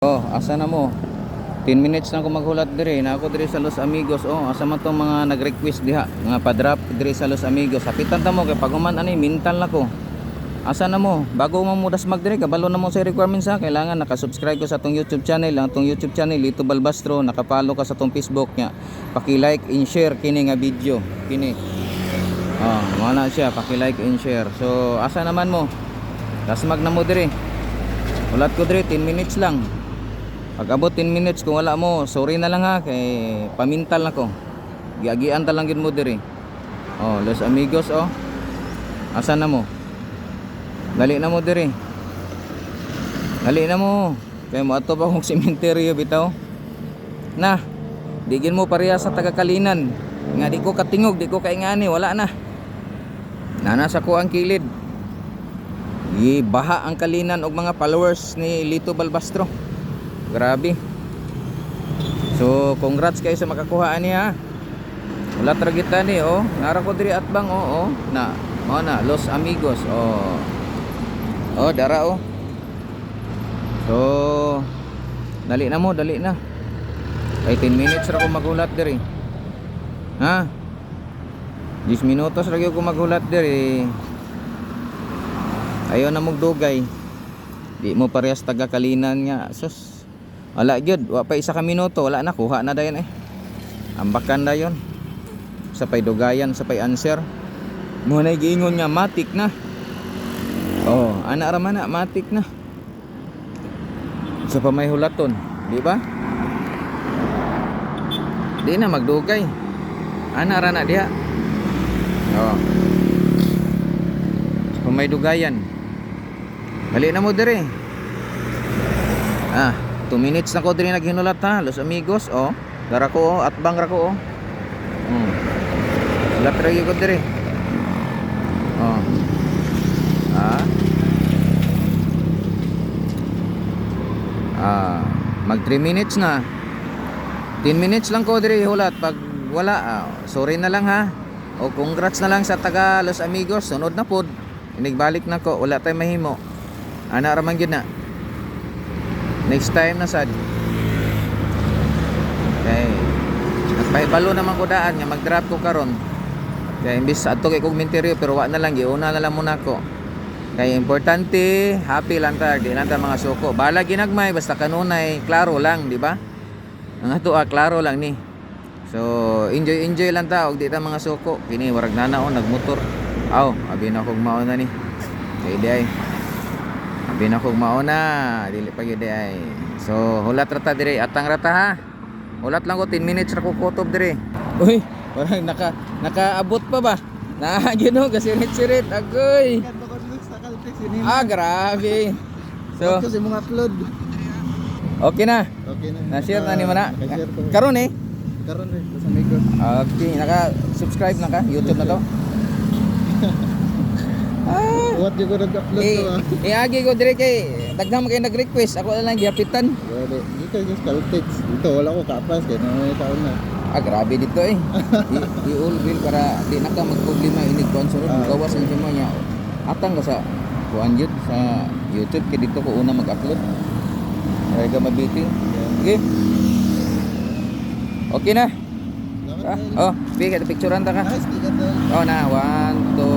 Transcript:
Oh, asa na mo? 10 minutes na ako maghulat dire. Na ako dire sa Los Amigos. Oh, asa man tong mga nag-request diha, mga pa-drop dire sa Los Amigos. Sapitan ta mo kay pag human ani mental na ko. Asa na mo? Bago mo mudas mag dire, kabalo na mo sa requirements ha. Kailangan naka-subscribe ka sa tong YouTube channel, ang tong YouTube channel Lito Balbastro, naka-follow ka sa tong Facebook nya. Paki-like and share kini nga video. Kini. Oh, mo na siya, paki-like and share. So, asa naman mo? Dasmag na mo dire. Ulat ko dire 10 minutes lang. Pag abot 10 minutes kung wala mo, sorry na lang ha, kay pamintal na ko. Giagian ta lang gid mo diri. Oh, Los Amigos oh. Asa na mo? Dali na mo diri. Dali na mo. Kay mo ato pa kung sementeryo bitaw. Na. Digin mo pareha sa taga-Kalinan. Nga di ko katingog, di ko kaingani, wala na. Nana ko ang kilid. Baha ang Kalinan og mga followers ni Lito Balbastro. Grabe. So, congrats kayo sa makakuha niya. Wala tragita ni oh. Nara ko diri atbang oh. Na, na Los Amigos oh. Oh, dara oh. So, dali na mo, dali na. Ay 10 minutes ra ko maghulat diri. Ha? 10 minutos ra ko maghulat diri. Ayo na mugdugay. Di mo parehas taga-Kalinan nga. Sus. Wala gyud, wa pa isa ka minuto, wala na kuha na dayon eh. Ambakan dayon. Sa pay dugayan, sa pay answer. Mo na giingon nga matik na. Oh, ana ra man na matik na. Sa pamay hulaton, di ba? Di na magdugay. Ana ra na diha. Oh. Sa pamay dugayan. Bali na mo dire. Ah, 2 minutes na ko din naghinulat ha, Los Amigos oh. Dara ko oh, atbang ra ko oh. Ulat ra ko dire. Oh. Mag 3 minutes na. 10 minutes lang ko dire hulat pag wala. Sorry na lang ha. O congrats na lang sa taga Los Amigos. Sunod na pod. Inigbalik na ko, wala tay mahimo. Ana ra man gyud na. Next time na sad. Okay. Nagpahibalo naman ko daan nga mag-drop ko karon. Kaya imbis adto kay kog menteryo pero wa na lang giuna na lang muna ko. Kaya importante, happy lang ta, di lang ta mga suko. Bala ginagmay basta kanunay, klaro lang, di ba? Ang ato klaro lang ni. So, enjoy lang ta og di ta mga suko. Kini warag nanaon nagmotor. Aw, abi na kog mauna ni. Kay di ay. Abi na kog mauna, dili pa gyud ay. So, hulat rata dire, atang rata ha. Hulat lang ko 10 minutes ra ko kutob dire. Uy, parang nakaabot pa ba? Na gino gasirit-sirit agoy. Grabe. So, kasi mga upload. Okay na. Okay na. Na-share na ni mana. Karon eh. Karon eh, Los Amigos. Okay, naka-subscribe na ka YouTube na to. What you gonna upload to? Iagi ko dire kay daghang kay nag-request, ako na lang gihapitan. Grabe. Dito yung Caltex. Dito wala ko kapas kay nanay taon na. Grabe dito eh. I-all para di na ka magproblema inig konsunod, gawas ang simo niya. Atang ka sa kuan yun sa YouTube kay dito ko una mag-upload. Ay ka mabiting. Okay. Okay na. Oh, bigay picturean ta ka. Nice, di ka to. Oh na, 1 2